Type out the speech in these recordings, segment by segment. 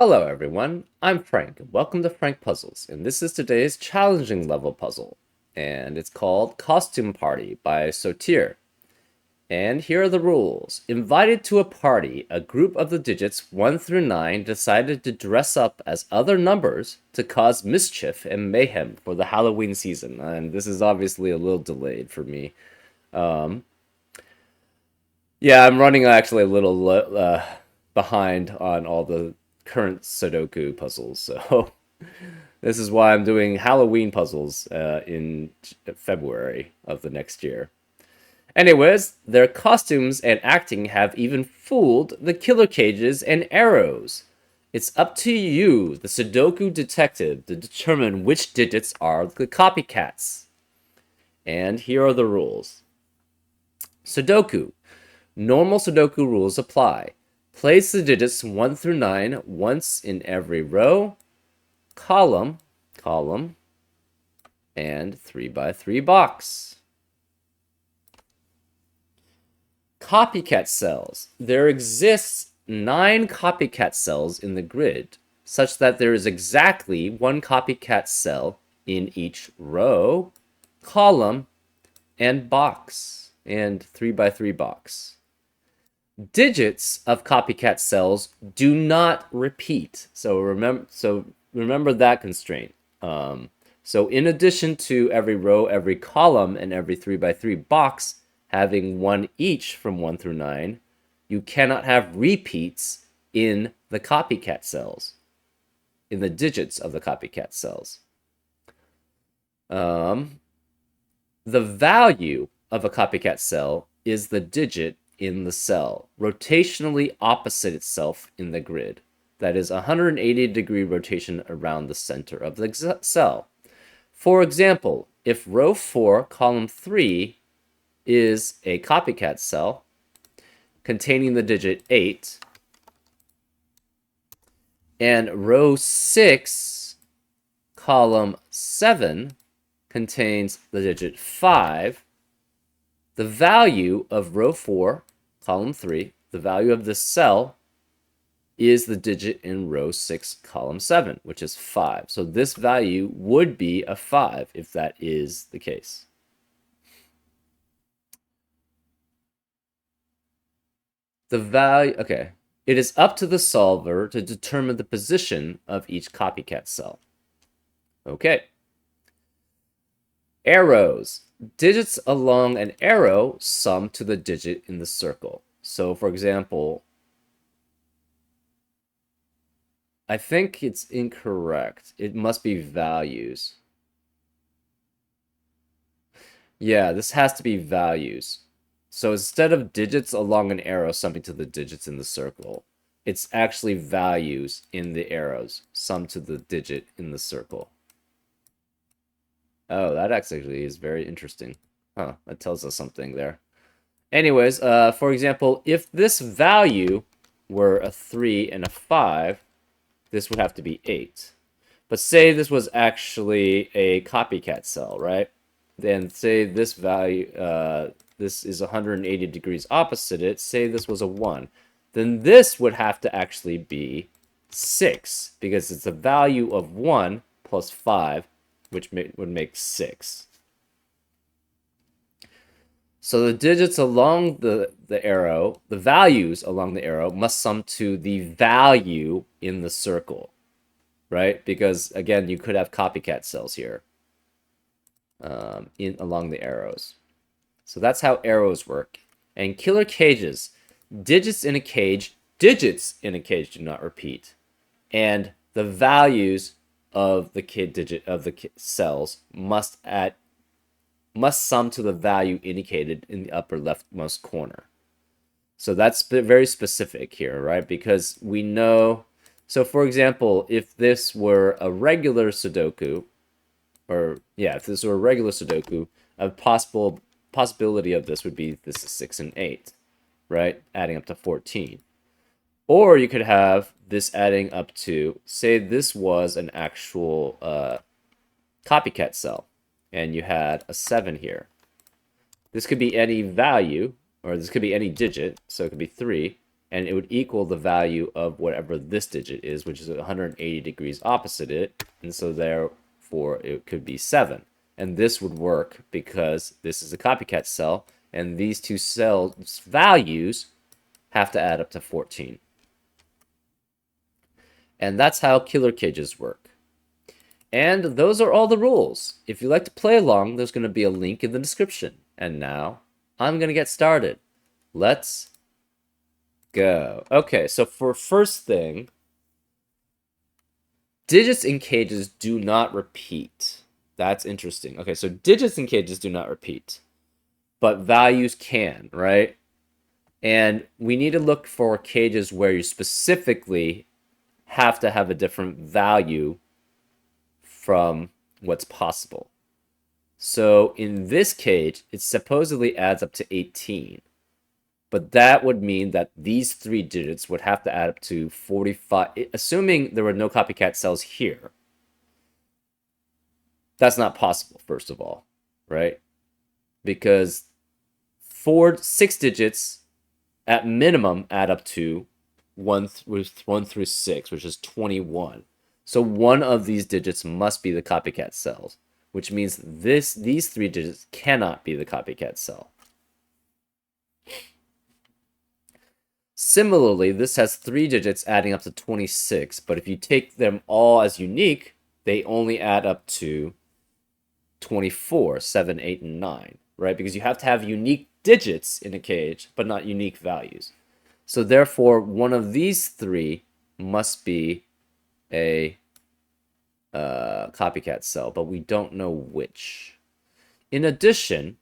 Hello everyone, I'm Frank, and welcome to Frank Puzzles, and this is today's challenging level puzzle, and it's called Costume Party by Sotir. And here are the rules. Invited to a party, a group of the digits 1 through 9 decided to dress up as other numbers to cause mischief and mayhem for the Halloween season, and this is obviously a little delayed for me. Yeah, I'm running actually a little behind on all the current Sudoku puzzles, so this is why I'm doing Halloween puzzles in February of the next year. Anyways, their costumes and acting have even fooled the killer cages and arrows. It's up to you, the Sudoku detective, to determine which digits are the copycats. And here are the rules. Sudoku. Normal Sudoku rules apply. Place the digits 1 through 9 once in every row, column, and 3 by 3 box. Copycat cells. There exists 9 copycat cells in the grid, such that there is exactly 1 copycat cell in each row, column, and box, and 3 by 3 box. Digits of copycat cells do not repeat. So remember that constraint. So in addition to every row, every column, and every 3 by 3 box having 1 each from 1 through 9, you cannot have repeats in the copycat cells, in the digits of the copycat cells. The value of a copycat cell is the digit in the cell, rotationally opposite itself in the grid. That is 180-degree rotation around the center of the cell. For example, if row 4, column 3 is a copycat cell containing the digit 8, and row 6, column 7 contains the digit 5, the value of row 4, column 3, the value of this cell is the digit in row 6, column 7, which is 5. So this value would be a 5 if that is the case. The value, okay. It is up to the solver to determine the position of each copycat cell. Okay. Arrows. Digits along an arrow sum to the digit in the circle. So, for example, I think it's incorrect. It must be values. Yeah, this has to be values. So instead of digits along an arrow summing to the digits in the circle, it's actually values in the arrows summed to the digit in the circle. Oh, that actually is very interesting. Huh, that tells us something there. Anyways, for example, if this value were a 3 and a 5, this would have to be 8. But say this was actually a copycat cell, right? Then say this value, this is 180 degrees opposite it. Say this was a 1. Then this would have to actually be 6, because it's a value of 1 plus 5, which would make 6. So the digits along the arrow, the values along the arrow, must sum to the value in the circle, right? Because, again, you could have copycat cells here along the arrows. So that's how arrows work. And killer cages, digits in a cage do not repeat. And the values of the digit of the cells must sum to the value indicated in the upper leftmost corner. So that's very specific here, right? Because we know, so for example, if this were a regular Sudoku, if this were a regular Sudoku, a possibility of this would be this is 6 and 8, right? Adding up to 14. Or you could have this adding up to, say this was an actual copycat cell, and you had a 7 here. This could be any value, or this could be any digit, so it could be 3, and it would equal the value of whatever this digit is, which is 180 degrees opposite it, and so therefore it could be 7. And this would work because this is a copycat cell, and these two cells' values have to add up to 14. And that's how killer cages work. And those are all the rules. If you like to play along, there's going to be a link in the description. And now, I'm going to get started. Let's go. Okay, so for first thing, digits in cages do not repeat. That's interesting. Okay, so digits in cages do not repeat, but values can, right? And we need to look for cages where you specifically have to have a different value from what's possible. So in this cage, it supposedly adds up to 18. But that would mean that these 3 digits would have to add up to 45, assuming there were no copycat cells here. That's not possible, first of all, right? Because 6 digits at minimum add up to 1 through 6, which is 21. So one of these digits must be the copycat cells, which means these 3 digits cannot be the copycat cell. Similarly, this has 3 digits adding up to 26, but if you take them all as unique, they only add up to 24, 7, 8, and 9, right? Because you have to have unique digits in a cage, but not unique values. So therefore, one of these 3 must be a copycat cell, but we don't know which. In addition,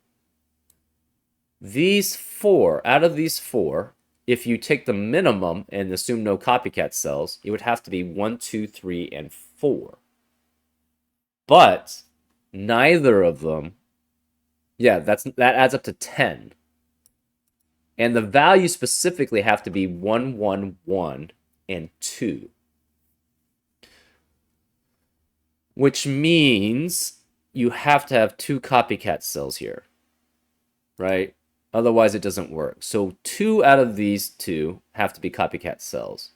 out of these 4, if you take the minimum and assume no copycat cells, it would have to be 1, 2, 3, and 4. But neither of them, that adds up to 10. And the values specifically have to be 1, 1, 1, and 2. Which means you have to have 2 copycat cells here, right? Otherwise, it doesn't work. So 2 out of these 2 have to be copycat cells,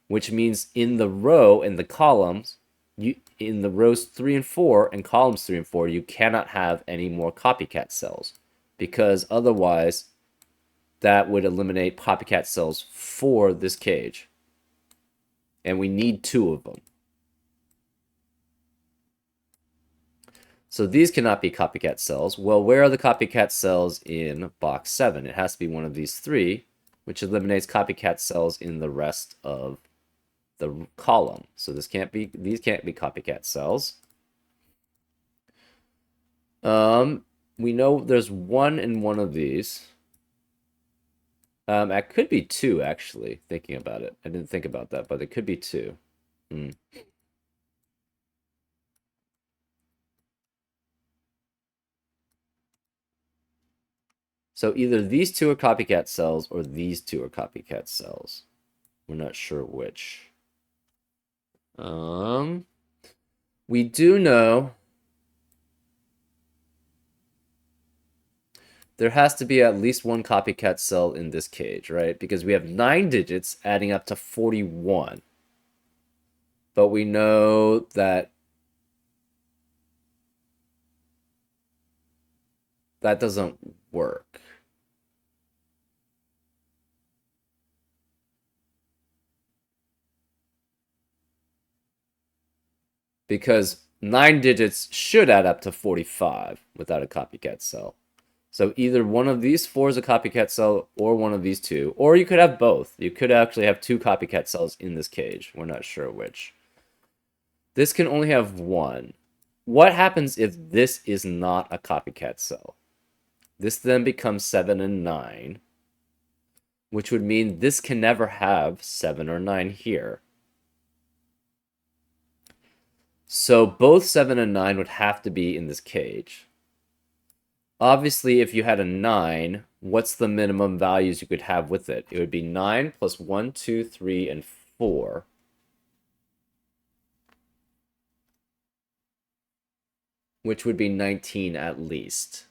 which means in the row and the columns, in the rows 3 and 4 and columns 3 and 4, you cannot have any more copycat cells, because otherwise that would eliminate copycat cells for this cage. And we need 2 of them. So these cannot be copycat cells. Well, where are the copycat cells in box 7? It has to be one of these 3, which eliminates copycat cells in the rest of the column. So these can't be copycat cells. We know there's 1 in one of these. It could be 2, actually, thinking about it. I didn't think about that, but it could be 2. So either these 2 are copycat cells or these 2 are copycat cells. We're not sure which. We do know there has to be at least 1 copycat cell in this cage, right? Because we have 9 digits adding up to 41. But we know that that doesn't work. Because 9 digits should add up to 45 without a copycat cell. So either one of these 4 is a copycat cell or one of these 2. Or you could have both. You could actually have 2 copycat cells in this cage. We're not sure which. This can only have 1. What happens if this is not a copycat cell? This then becomes 7 and 9, which would mean this can never have 7 or 9 here. So both 7 and 9 would have to be in this cage. Obviously, if you had a 9, what's the minimum values you could have with it? It would be 9 plus 1, 2, 3, and 4. Which would be 19 at least.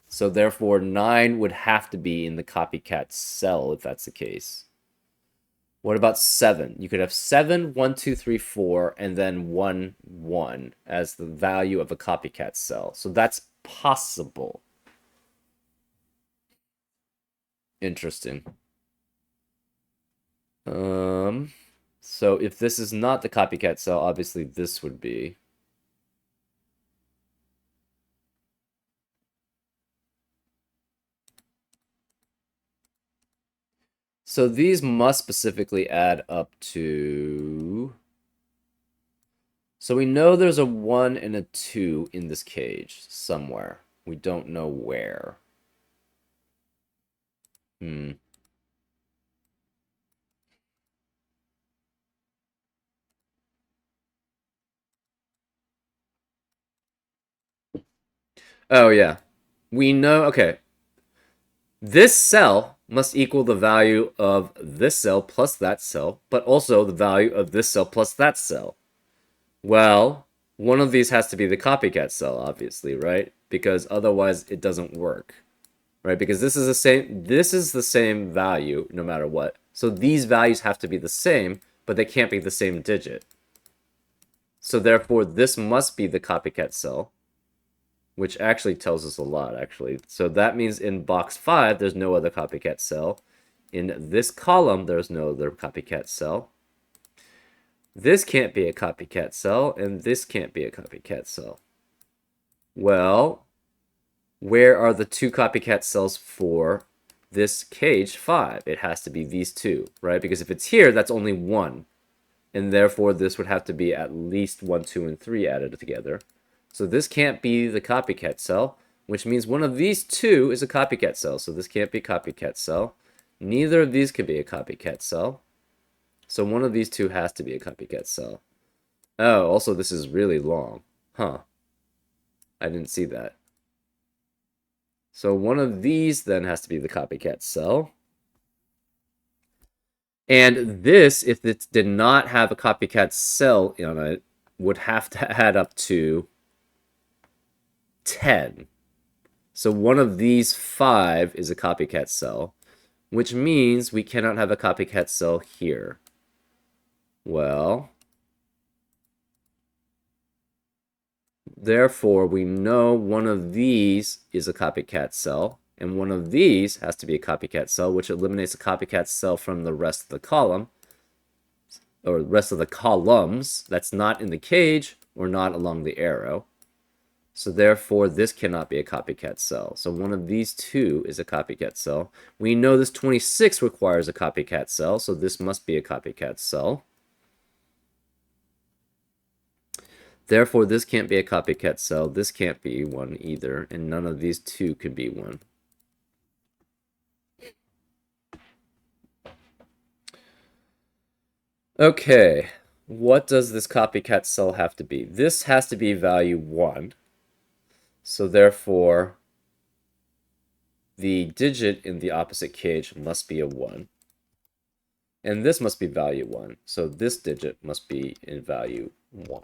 So therefore, 9 would have to be in the copycat cell if that's the case. What about 7? You could have 7, 1, 2, 3, 4, and then 1, 1 as the value of a copycat cell. So that's possible. Interesting. So if this is not the copycat cell, obviously this would be. So these must specifically add up to... So we know there's a 1 and a 2 in this cage somewhere. We don't know where. Oh, yeah. We know, okay. This cell must equal the value of this cell plus that cell, but also the value of this cell plus that cell. Well, one of these has to be the copycat cell, obviously, right? Because otherwise it doesn't work. Right? Because this is the same value no matter what. So these values have to be the same, but they can't be the same digit. So therefore this must be the copycat cell, which actually tells us a lot, actually. So that means in box 5 there's no other copycat cell. In this column there's no other copycat cell. This can't be a copycat cell, and this can't be a copycat cell. Well, where are the two copycat cells for this cage 5? It has to be these two, right? Because if it's here, that's only 1. And therefore, this would have to be at least 1, 2, and 3 added together. So this can't be the copycat cell, which means one of these two is a copycat cell. So this can't be copycat cell. Neither of these can be a copycat cell. So one of these two has to be a copycat cell. Oh, also this is really long. Huh. I didn't see that. So one of these then has to be the copycat cell. And this, if it did not have a copycat cell on it, would have to add up to 10. So one of these 5 is a copycat cell, which means we cannot have a copycat cell here. Well, therefore, we know one of these is a copycat cell, and one of these has to be a copycat cell, which eliminates a copycat cell from the rest of the column, or the rest of the columns that's not in the cage or not along the arrow. So therefore, this cannot be a copycat cell. So one of these two is a copycat cell. We know this 26 requires a copycat cell, so this must be a copycat cell. Therefore, this can't be a copycat cell. This can't be one either, and none of these two can be one. Okay, what does this copycat cell have to be? This has to be value 1. So therefore, the digit in the opposite cage must be a 1. And this must be value 1. So this digit must be in value 1.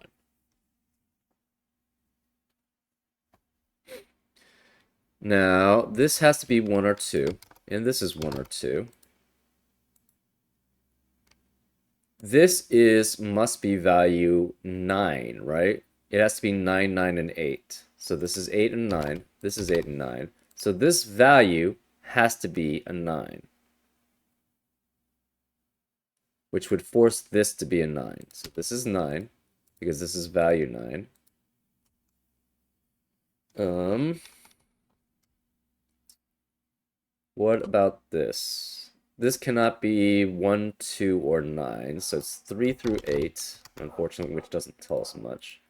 Now, this has to be 1 or 2, and this is 1 or 2. This must be value 9, right? It has to be 9, 9, and 8. So this is 8 and 9. This is 8 and 9. So this value has to be a 9, which would force this to be a 9. So this is 9, because this is value 9. What about this? This cannot be 1, 2, or 9, so it's 3 through 8, unfortunately, which doesn't tell us much.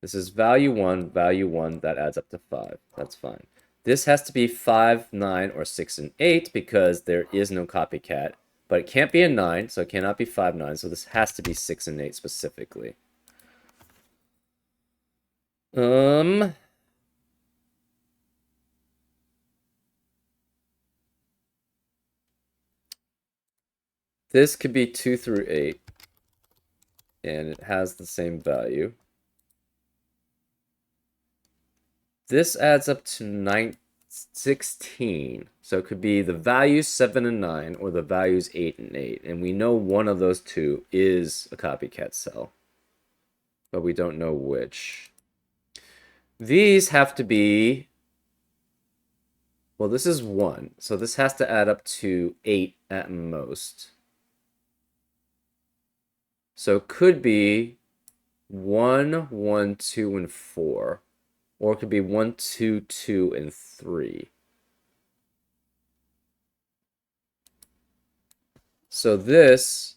This is value 1, that adds up to 5. That's fine. This has to be 5, 9, or 6, and 8, because there is no copycat. But it can't be a 9, so it cannot be 5, 9, so this has to be 6 and 8 specifically. This could be 2 through 8, and it has the same value. This adds up to 19. 16. So it could be the values 7 and 9 or the values 8 and 8. And we know one of those two is a copycat cell, but we don't know which. These have to be, well, this is 1. So this has to add up to 8 at most. So it could be 1, 1, 2, and 4. Or it could be 1, 2, 2, and 3. So this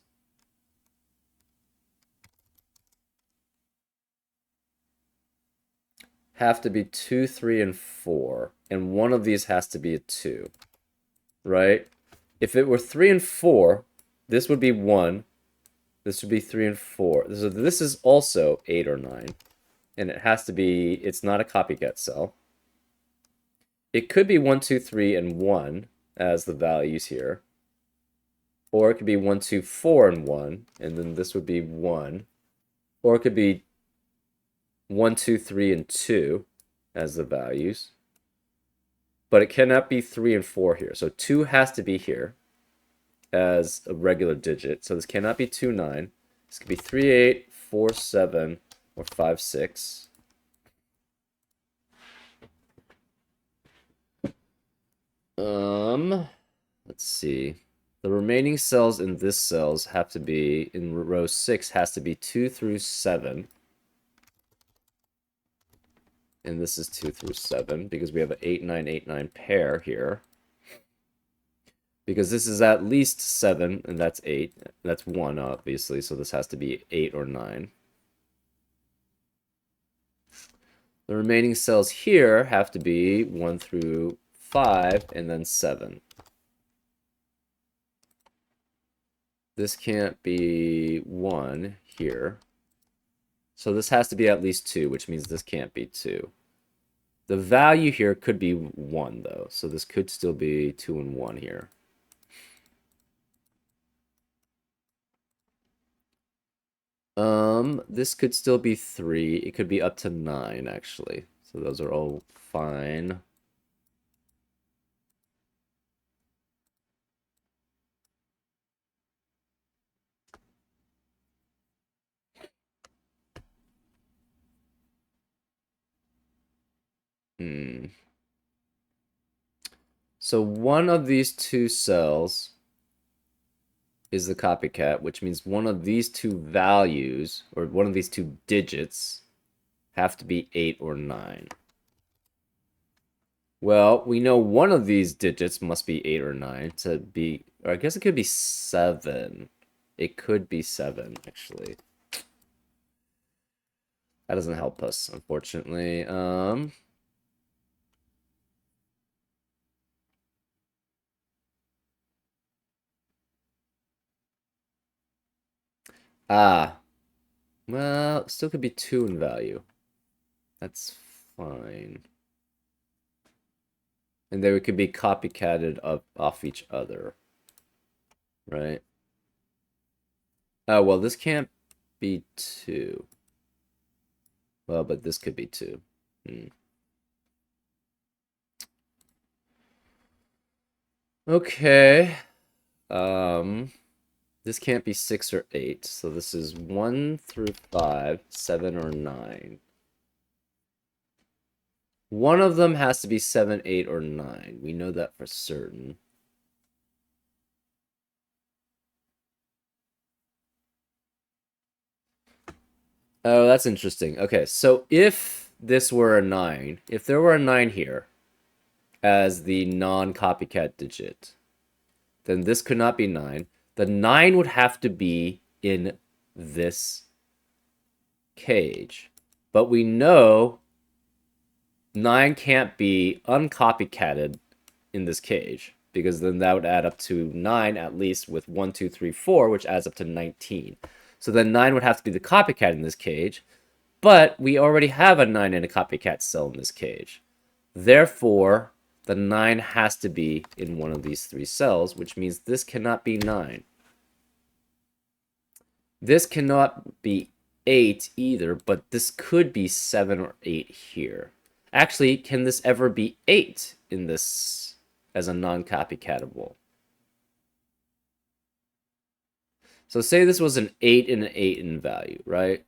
have to be 2, 3, and 4. And one of these has to be a 2, right? If it were 3 and 4, this would be 1. This would be 3 and 4. So this is also 8 or 9. And it has to be, it's not a copycat cell. It could be 1, 2, 3, and 1 as the values here. Or it could be 1, 2, 4, and 1. And then this would be 1. Or it could be 1, 2, 3, and 2 as the values. But it cannot be 3 and 4 here. So 2 has to be here as a regular digit. So this cannot be 2, 9. This could be 3, 8, 4, 7, or 5, 6. Let's see. The remaining cells in this cells have to be, in row 6, has to be 2 through 7. And this is 2 through 7, because we have an 8, 9, 8, 9 pair here. Because this is at least 7, and that's 8. That's 1, obviously, so this has to be 8 or 9. The remaining cells here have to be 1 through 5, and then 7. This can't be 1 here. So this has to be at least 2, which means this can't be 2. The value here could be 1, though. So this could still be 2 and 1 here. This could still be 3. It could be up to 9, actually. So those are all fine. So one of these two cells is the copycat, which means one of these two values, or one of these two digits, have to be 8 or 9. Well, we know one of these digits must be 8 or 9 to be, or I guess it could be 7. It could be 7, actually. That doesn't help us, unfortunately. Well, it still could be 2 in value. That's fine. And they could be copycatted off each other, right? Oh, well, this can't be 2. Well, but this could be 2. Okay. This can't be 6 or 8. So this is 1 through 5, 7 or 9. One of them has to be 7, 8, or 9. We know that for certain. Oh, that's interesting. Okay, so if this were a 9, if there were a 9 here as the non-copycat digit, then this could not be 9. The 9 would have to be in this cage. But we know 9 can't be uncopycatted in this cage, because then that would add up to 9 at least with 1, 2, 3, 4, which adds up to 19. So then 9 would have to be the copycat in this cage, but we already have a 9 in a copycat cell in this cage. Therefore, the 9 has to be in one of these 3 cells, which means this cannot be 9. This cannot be 8 either, but this could be 7 or 8 here. Actually, can this ever be 8 in this as a non-copycatable? So say this was an 8 and an 8 in value, right?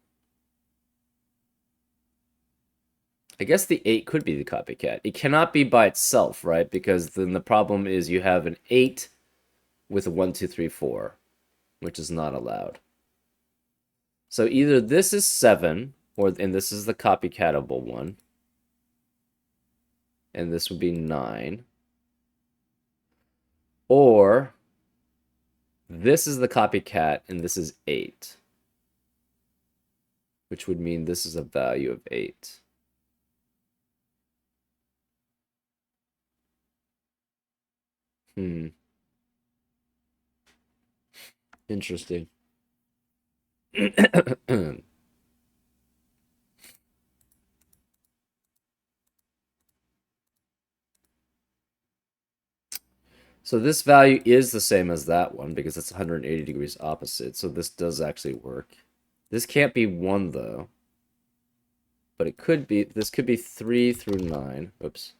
I guess the 8 could be the copycat. It cannot be by itself, right? Because then the problem is you have an 8 with a 1, 2, 3, 4, which is not allowed. So either this is 7, and this is the copycatable one, and this would be 9, or this is the copycat, and this is 8, which would mean this is a value of 8. Interesting. So this value is the same as that one because it's 180 degrees opposite. So this does actually work. This can't be 1 though. But it could be, this could be 3 through 9. Oops.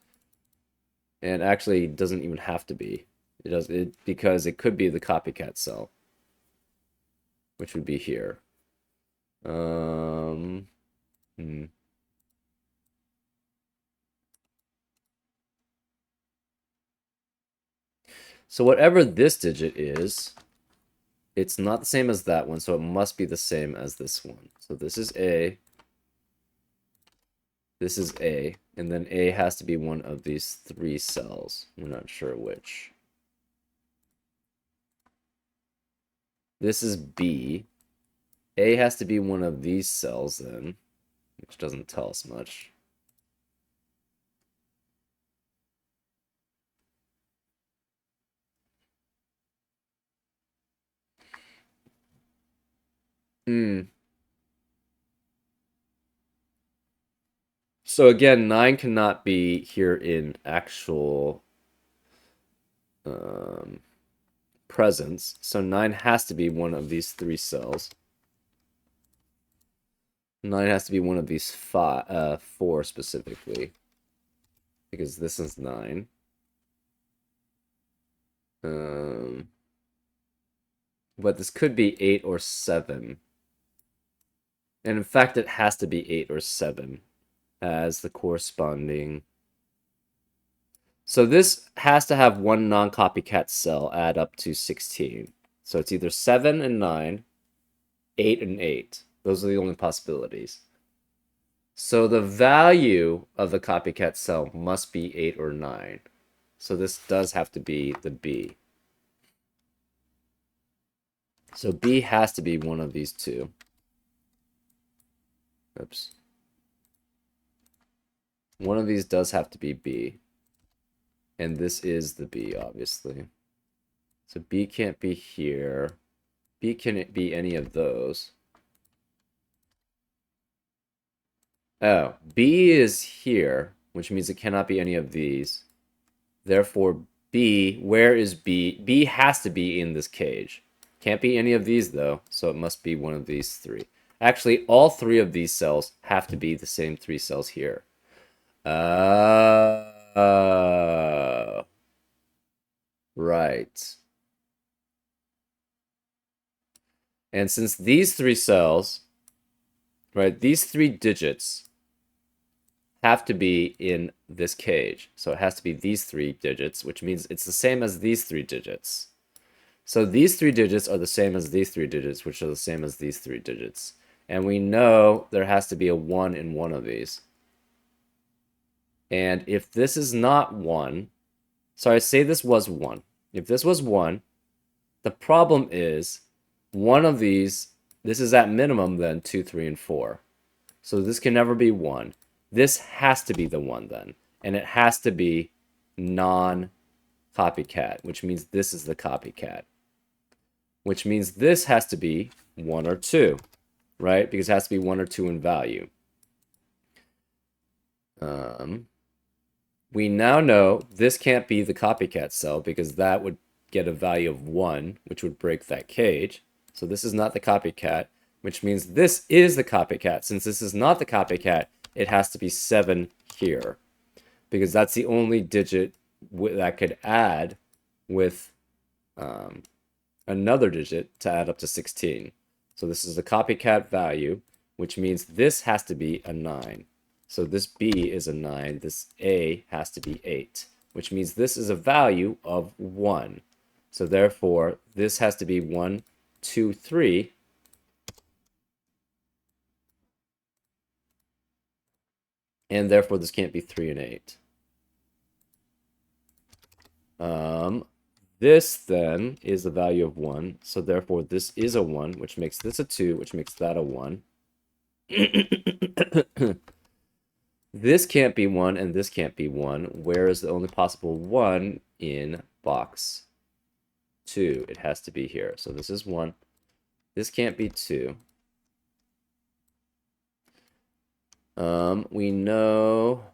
And actually it doesn't even have to be. It does it because it could be the copycat cell, which would be here. Hmm. So whatever this digit is, it's not the same as that one, so it must be the same as this one. So this is A. This is A, and then A has to be one of these 3 cells. We're not sure which. This is B. A has to be one of these cells then, which doesn't tell us much. So again, 9 cannot be here in actual presence. So 9 has to be one of these 3 cells. 9 has to be one of these 4 specifically. Because this is 9. But this could be 8 or 7. And in fact, it has to be 8 or 7 as the corresponding. So this has to have one non-copycat cell add up to 16. So it's either 7 and 9, 8 and 8. Those are the only possibilities. So the value of the copycat cell must be 8 or 9. So this does have to be the B. So B has to be one of these 2. Oops. One of these does have to be B. And this is the B, obviously. So B can't be here. B can't be any of those. Oh, B is here, which means it cannot be any of these. Therefore, B, where is B? B has to be in this cage. Can't be any of these, though, so it must be one of these 3. Actually, all 3 of these cells have to be the same 3 cells here. Right. And since these 3 cells, right, these 3 digits have to be in this cage. So it has to be these 3 digits, which means it's the same as these 3 digits. So these 3 digits are the same as these 3 digits, which are the same as these 3 digits. And we know there has to be a 1 in one of these. And if this is not 1, sorry, say this was 1. If this was 1, the problem is one of these, this is at minimum then 2, 3, and 4. So this can never be 1. This has to be the 1 then. And it has to be non-copycat, which means this is the copycat. Which means this has to be 1 or 2, right? Because it has to be 1 or 2 in value. We now know this can't be the copycat cell because that would get a value of 1, which would break that cage. So this is not the copycat, which means this is the copycat. Since this is not the copycat, it has to be 7 here, because that's the only digit that could add with another digit to add up to 16. So this is a copycat value, which means this has to be a 9. So this B is a 9, this A has to be 8, which means this is a value of 1. So therefore, this has to be 1, 2, 3. And therefore, this can't be 3 and 8. This then is the value of 1. So therefore, this is a 1, which makes this a 2, which makes that a 1. This can't be 1, and this can't be 1. Where is the only possible 1 in box 2? It has to be here. So this is 1. This can't be 2. We know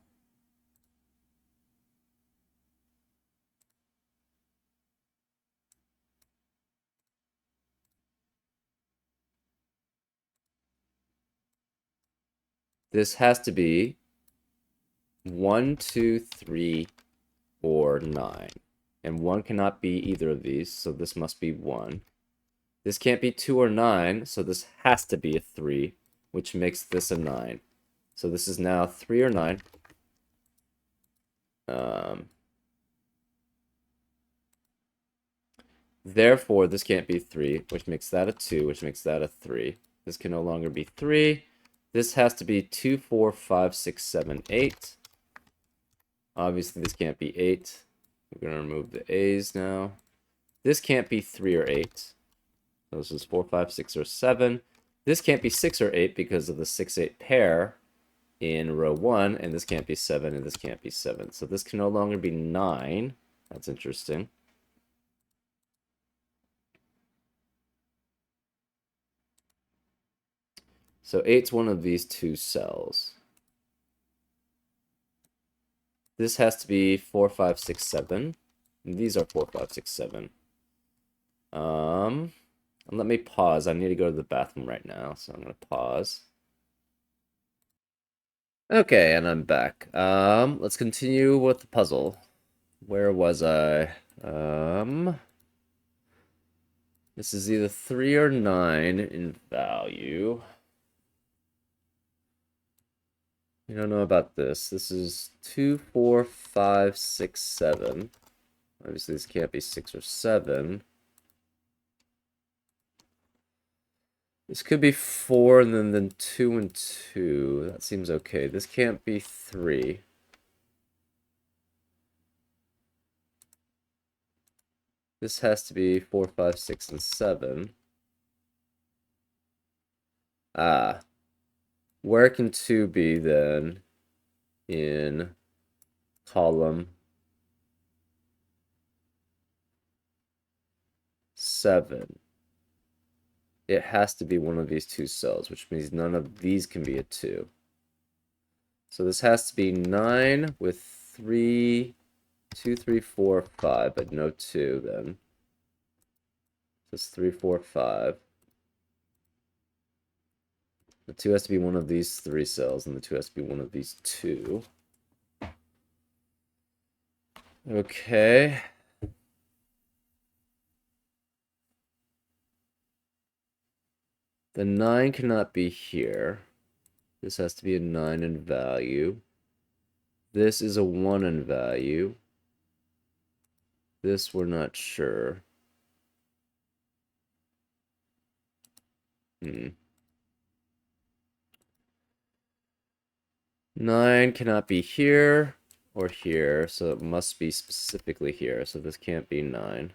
this has to be 1, 2, 3, or 9. And 1 cannot be either of these, so this must be 1. This can't be 2 or 9, so this has to be a 3, which makes this a 9. So this is now 3 or 9. Therefore, this can't be 3, which makes that a 2, which makes that a 3. This can no longer be 3. This has to be 2, 4, 5, 6, 7, 8. Obviously, this can't be 8. We're going to remove the A's now. This can't be 3 or 8. So this is 4, 5, 6, or 7. This can't be 6 or 8 because of the 6, 8 pair in row 1. And this can't be 7, and this can't be 7. So this can no longer be 9. That's interesting. So 8's one of these two cells. This has to be 4, 5, 6, 7. And these are 4, 5, 6, 7. And let me pause. I need to go to the bathroom right now, so I'm going to pause. Okay, and I'm back. Let's continue with the puzzle. Where was I? This is either 3 or 9 in value. We don't know about this. This is 2, 4, 5, 6, 7. Obviously, this can't be 6 or 7. This could be 4 and then 2 and 2. That seems okay. This can't be 3. This has to be 4, 5, 6, and 7. Ah. Where can 2 be then in column 7? It has to be one of these two cells, which means none of these can be a 2. So this has to be 9 with 3, 2, 3, 4, 5, but no 2 then. So it's 3, 4, 5. The 2 has to be one of these 3 cells, and the 2 has to be one of these 2. Okay. The 9 cannot be here. This has to be a 9 in value. This is a 1 in value. This we're not sure. 9 cannot be here or here, so it must be specifically here. So this can't be 9.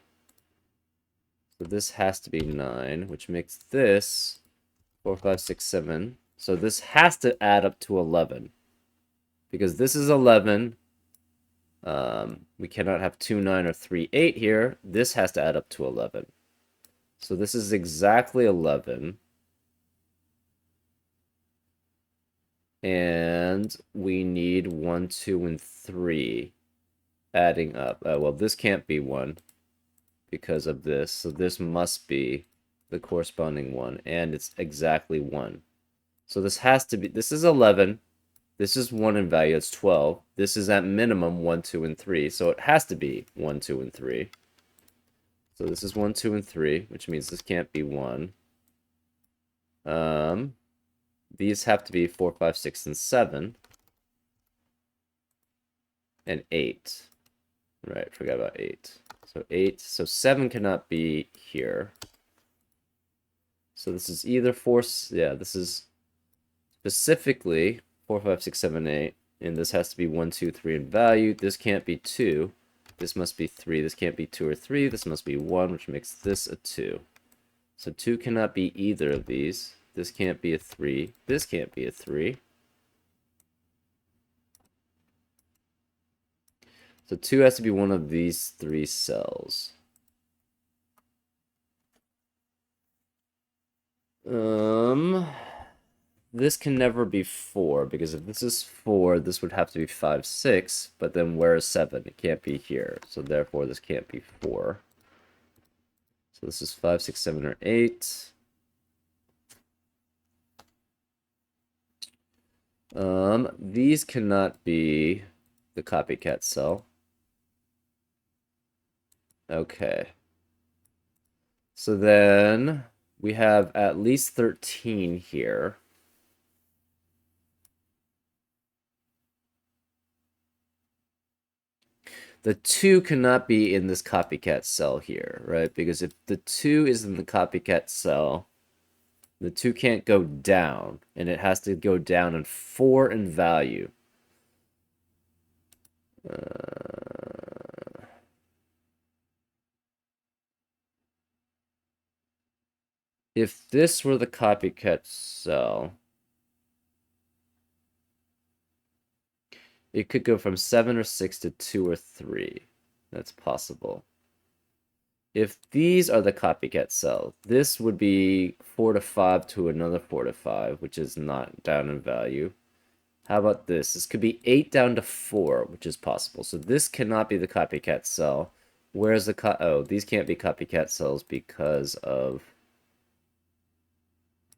So this has to be 9, which makes this 4, 5, 6, 7. So this has to add up to 11. Because this is 11. We cannot have 2, 9, or 3, 8 here. This has to add up to 11. So this is exactly 11. And we need 1, 2, and 3 adding up. Well, this can't be 1 because of this. So this must be the corresponding one. And it's exactly 1. So this has to be, this is 11. This is 1 in value, it's 12. This is at minimum 1, 2, and 3, so it has to be 1, 2, and 3. So this is 1, 2, and 3, which means this can't be 1. These have to be 4, 5, 6, and 7. And 8. Right, forgot about 8. So 8. So 7 cannot be here. So this is either 4... Yeah, this is specifically 4, 5, 6, 7, 8. And this has to be 1, 2, 3 in value. This can't be 2. This must be 3. This can't be 2 or 3. This must be 1, which makes this a 2. So 2 cannot be either of these. This can't be a 3. This can't be a 3. So 2 has to be one of these 3 cells. This can never be 4, because if this is 4, this would have to be 5, 6, but then where is 7? It can't be here, so therefore this can't be 4. So this is 5, 6, 7, or 8. These cannot be the copycat cell. Okay. So then we have at least 13 here. The 2 cannot be in this copycat cell here, right? Because if the 2 is in the copycat cell, the 2 can't go down, and it has to go down in 4 in value. If this were the copycat cell, it could go from 7 or 6 to 2 or 3. That's possible. If these are the copycat cell, this would be 4 to 5 to another 4 to 5, which is not down in value. How about this? This could be 8 down to 4, which is possible. So this cannot be the copycat cell. Where's the oh, these can't be copycat cells because of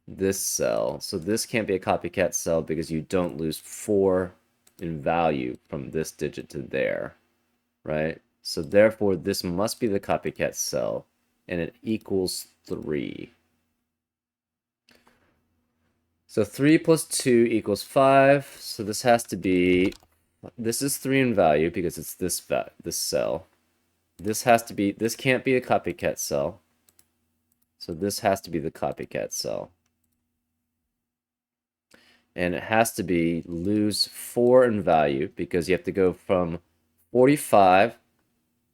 this cell. So this can't be a copycat cell because you don't lose 4 in value from this digit to there, right? So therefore, this must be the copycat cell, and it equals 3. So 3 plus 2 equals 5. So this has to be... This is 3 in value because it's this cell. This has to be... This can't be a copycat cell. So this has to be the copycat cell. And it has to be lose 4 in value because you have to go from 45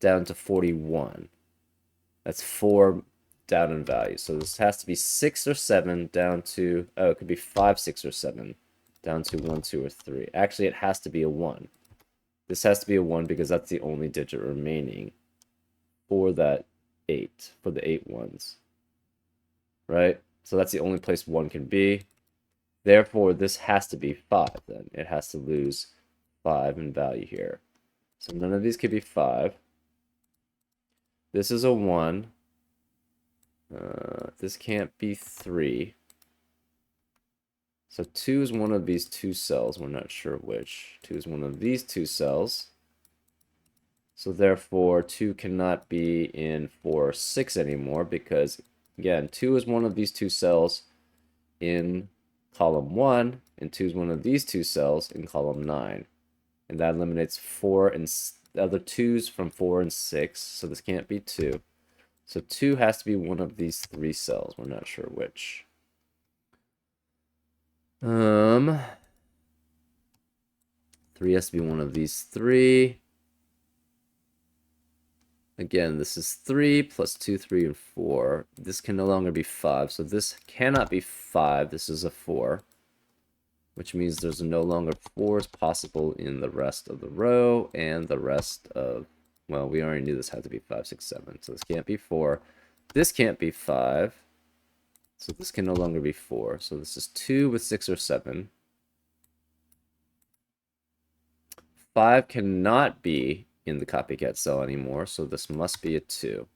down to 41. That's 4 down in value. So this has to be 6 or 7 down to... Oh, it could be 5, 6, or 7 down to 1, 2, or 3. Actually, it has to be a 1. This has to be a 1 because that's the only digit remaining for that 8, for the 8 ones. Right? So that's the only place 1 can be. Therefore, this has to be 5 then. It has to lose 5 in value here. So none of these could be 5. This is a 1. This can't be 3. So 2 is one of these 2 cells. We're not sure which. 2 is one of these 2 cells. So therefore, 2 cannot be in 4 or 6 anymore because, again, 2 is one of these 2 cells in column 1, and 2 is one of these 2 cells in column 9. And that eliminates 4 and the other 2's from 4 and 6, so this can't be 2. So 2 has to be one of these 3 cells. We're not sure which. 3 has to be one of these 3. Again, this is 3 plus 2, 3, and 4. This can no longer be 5, so this cannot be 5. This is a 4, which means there's no longer 4s possible in the rest of the row and the rest of... Well, we already knew this had to be 5, 6, 7, so this can't be 4. This can't be 5, so this can no longer be 4. So this is 2 with 6 or 7. 5 cannot be in the copycat cell anymore, so this must be a 2.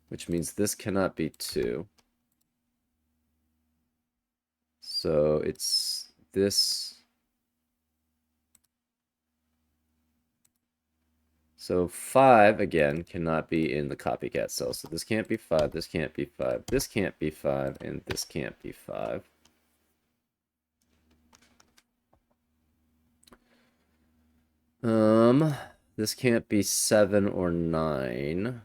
Which means this cannot be 2. So it's this So 5, again, cannot be in the copycat cell. So this can't be 5, this can't be 5, this can't be 5, and this can't be 5. This can't be 7 or 9.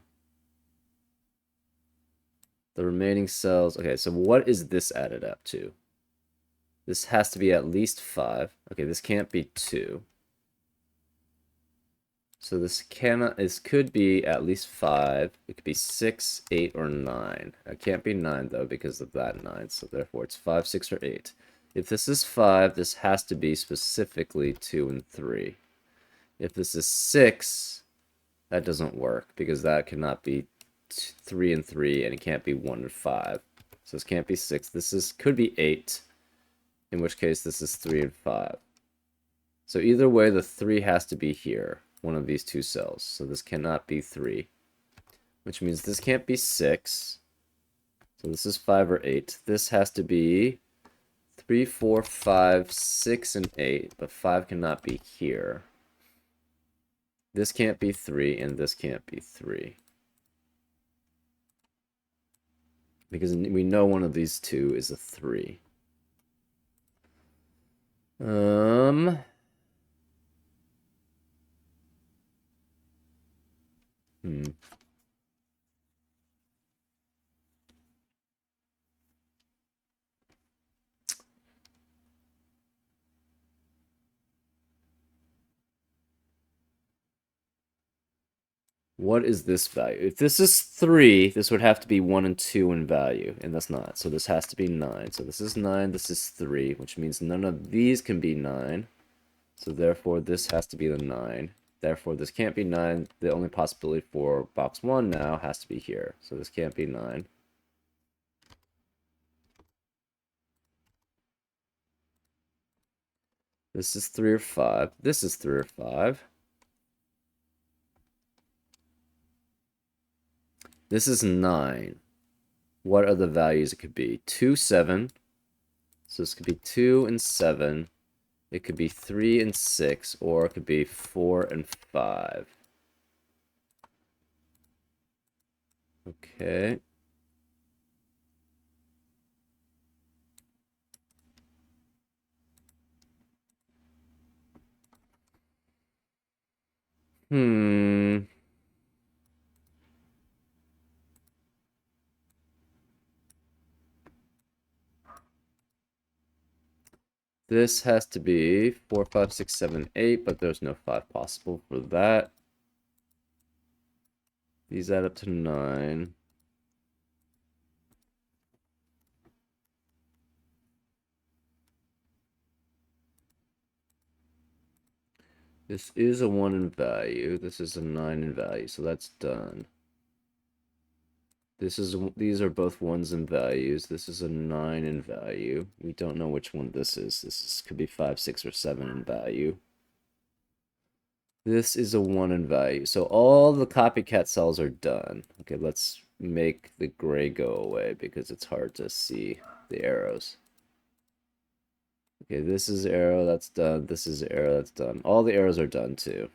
The remaining cells... Okay, so what is this added up to? This has to be at least 5. Okay, this can't be 2. So this could be at least 5. It could be 6, 8, or 9. It can't be 9, though, because of that 9. So therefore, it's 5, 6, or 8. If this is 5, this has to be specifically 2 and 3. If this is 6, that doesn't work, because that cannot be 3 and 3, and it can't be 1 and 5. So this can't be 6. This could be 8, in which case this is 3 and 5. So either way, the 3 has to be here, one of these two cells. So this cannot be 3, which means this can't be 6. So this is 5 or 8. This has to be 3, 4, 5, 6, and 8, but 5 cannot be here. This can't be 3, and this can't be 3. Because we know one of these two is a 3. What is this value? If this is 3, this would have to be 1 and 2 in value, and that's not. So this has to be 9. So this is 9, this is 3, which means none of these can be 9. So therefore, this has to be the 9. Therefore, this can't be 9. The only possibility for box 1 now has to be here. So this can't be 9. This is 3 or 5. This is 3 or 5. This is 9. What are the values it could be? 2, 7. So this could be 2 and 7. It could be 3 and 6, or it could be 4 and 5. Okay. This has to be 4, 5, 6, 7, 8, but there's no 5 possible for that. These add up to 9. This is a 1 in value. This is a 9 in value, so that's done. These are both 1s in values. This is a 9 in value. We don't know which one this is. Could be 5, 6, or 7 in value. This is a 1 in value. So all the copycat cells are done. Okay, let's make the gray go away because it's hard to see the arrows. Okay, this is arrow, that's done. This is arrow, that's done. All the arrows are done too.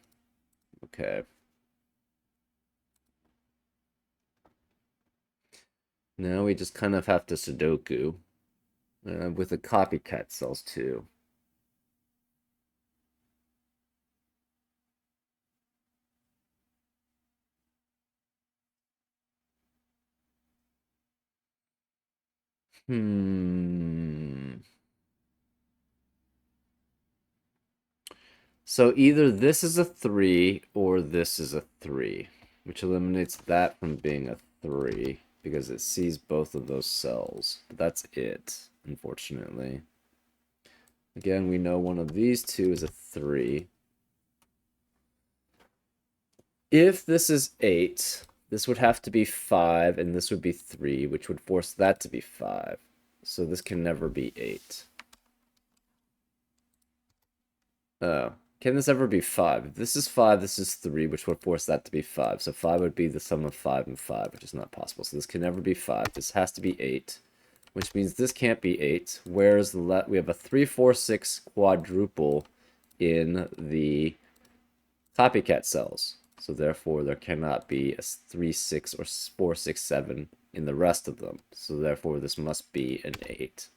Okay. Now we just kind of have to Sudoku with the copycat cells too. So either this is a 3 or this is a 3, which eliminates that from being a 3 because it sees both of those cells. But that's it, unfortunately. Again, we know one of these two is a 3. If this is 8, this would have to be 5, and this would be 3, which would force that to be 5. So this can never be 8. Oh. Can this ever be 5? If this is 5, this is 3, which would force that to be 5. So 5 would be the sum of 5 and 5, which is not possible. So this can never be 5. This has to be 8, which means this can't be 8. Whereas we have a 3, 4, 6 quadruple in the copycat cells. So therefore, there cannot be a 3, 6, or 4, 6, 7 in the rest of them. So therefore, this must be an 8.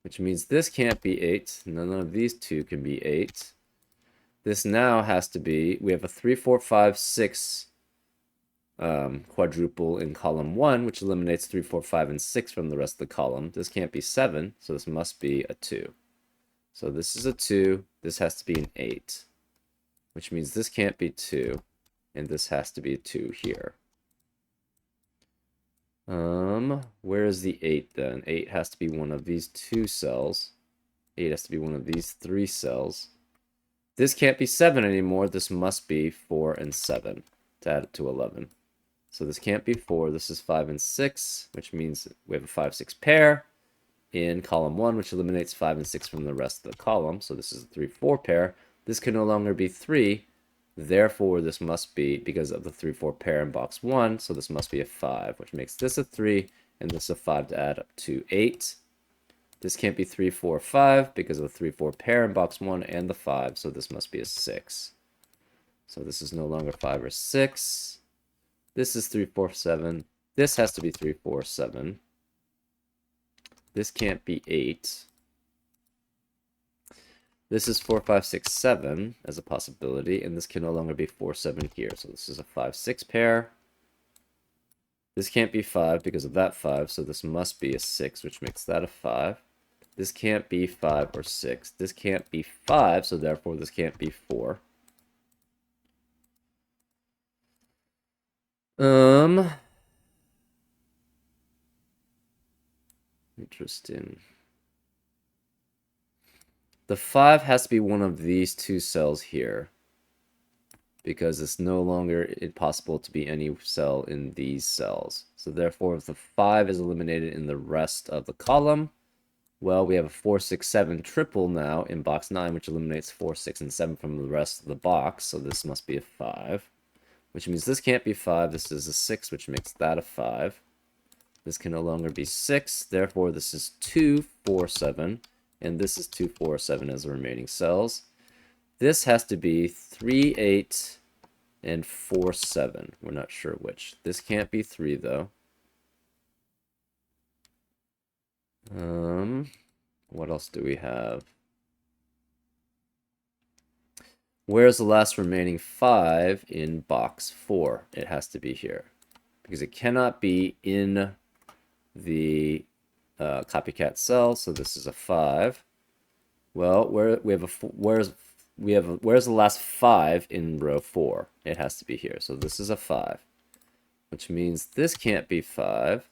Which means this can't be 8. None of these two can be 8. This now has to be, we have a 3, 4, 5, 6 quadruple in column 1, which eliminates 3, 4, 5, and 6 from the rest of the column. This can't be 7, so this must be a 2. So this is a 2. This has to be an 8, which means this can't be 2, and this has to be a 2 here. Where is the 8 then? 8 has to be one of these 2 cells. 8 has to be one of these 3 cells. This can't be 7 anymore. This must be 4 and 7 to add it to 11. So this can't be 4. This is 5 and 6, which means we have a 5, 6 pair in column 1, which eliminates 5 and 6 from the rest of the column. So this is a 3, 4 pair. This can no longer be 3. Therefore, this must be, because of the 3, 4 pair in box 1, so this must be a 5, which makes this a 3 and this a 5 to add up to 8. This can't be 3, 4, 5 because of the 3, 4 pair in box 1 and the 5, so this must be a 6. So this is no longer 5 or 6. This is 3, 4, 7. This has to be 3, 4, 7. This can't be 8. This is 4, 5, 6, 7 as a possibility, and this can no longer be 4, 7 here. So this is a 5, 6 pair. This can't be 5 because of that 5, so this must be a 6, which makes that a 5. This can't be 5 or 6. This can't be 5, so therefore this can't be 4. Interesting. The 5 has to be one of these 2 cells here, because it's no longer possible to be any cell in these cells. So therefore, if the 5 is eliminated in the rest of the column, well, we have a 4, 6, 7 triple now in box 9, which eliminates 4, 6, and 7 from the rest of the box. So this must be a 5, which means this can't be 5. This is a 6, which makes that a 5. This can no longer be 6. Therefore, this is 2, 4, 7. And this is 2, 4, 7 as the remaining cells. This has to be 3, 8, and 4, 7. We're not sure which. This can't be 3, though. What else do we have? Where's the last remaining 5 in box 4? It has to be here, because it cannot be in the copycat cell. So this is a 5. Well, where's the last 5 in row 4? It has to be here. So this is a 5, which means this can't be 5.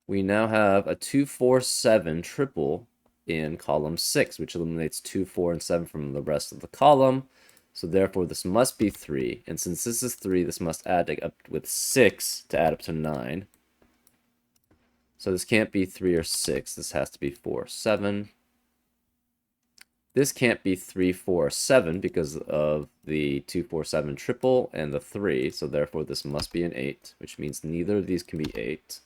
We now have a 2, 4, 7 triple in column 6, which eliminates 2, 4, and 7 from the rest of the column. So therefore, this must be 3. And since this is 3, this must add up with 6 to add up to 9. So this can't be 3 or 6. This has to be 4, 7. This can't be 3, 4, 7 because of the 2, 4, 7 triple and the 3. So therefore, this must be an 8, which means neither of these can be 8.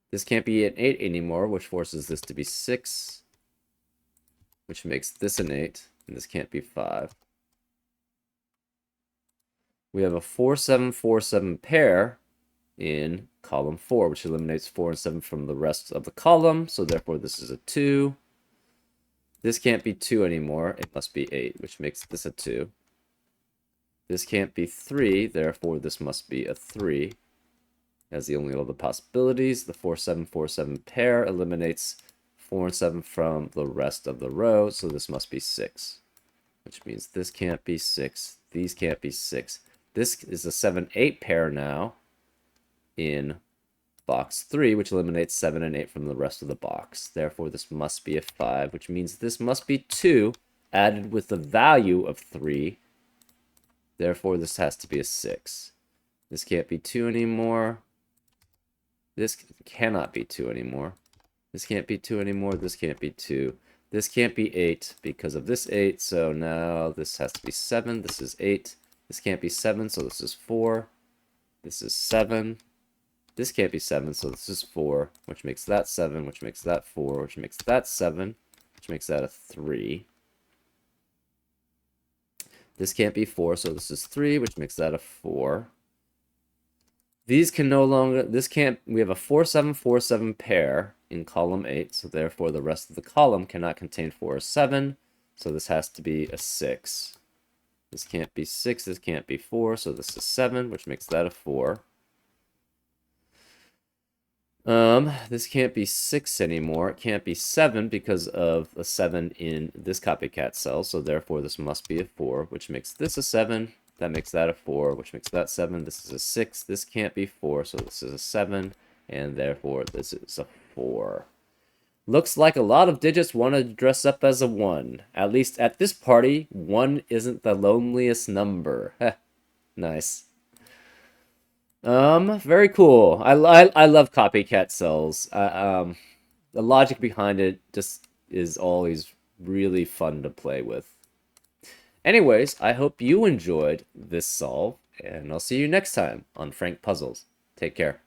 This can't be an 8 anymore, which forces this to be 6, which makes this an 8, and this can't be 5. We have a 4, 7, 4, 7 pair in column 4, which eliminates 4 and 7 from the rest of the column, so therefore this is a 2. This can't be 2 anymore, it must be 8, which makes this a 2. This can't be 3, therefore this must be a 3. As the only other possibilities, the 4, 7, 4, 7 pair eliminates 4 and 7 from the rest of the row, so this must be 6. Which means this can't be 6, these can't be 6. This is a 7, 8 pair now in box 3, which eliminates 7 and 8 from the rest of the box. Therefore, this must be a 5, which means this must be 2 added with the value of 3. Therefore, this has to be a 6. This can't be 2 anymore. This cannot be 2 anymore. This can't be 2 anymore. This can't be 2. This can't be 8 because of this 8. So now this has to be 7. This is 8. This can't be 7, so this is 4. This is 7. This can't be 7, so this is 4, which makes that 7, which makes that 4, which makes that 7, which makes that a 3. This can't be 4, so this is 3, which makes that a 4. These can no longer, this can't, we have a 4, 7, 4, 7 pair in column 8, so therefore the rest of the column cannot contain 4 or 7, so this has to be a 6. This can't be 6, this can't be 4, so this is 7, which makes that a 4. This can't be 6 anymore. It can't be 7 because of a 7 in this copycat cell, so therefore this must be a 4, which makes this a 7. That makes that a 4, which makes that 7. This is a 6. This can't be 4, so this is a 7, and therefore this is a 4. Looks like a lot of digits want to dress up as a 1. At least at this party, 1 isn't the loneliest number. Nice. Very cool. I love copycat cells. The logic behind it just is always really fun to play with. Anyways, I hope you enjoyed this solve, and I'll see you next time on Frank Puzzles. Take care.